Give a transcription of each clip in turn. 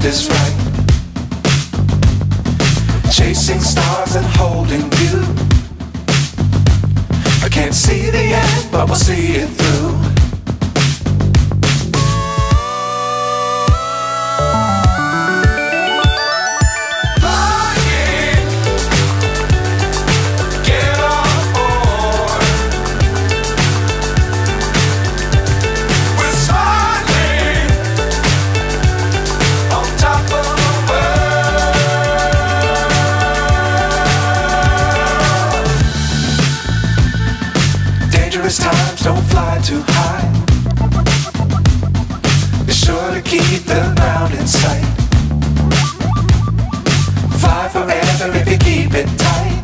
is right. Chasing stars and holding you. I can't see the end, but we'll see it through. Dangerous times, don't fly too high. Be sure to keep the ground in sight. Fly forever if you keep it tight.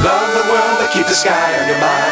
Love the world, but keep the sky on your mind.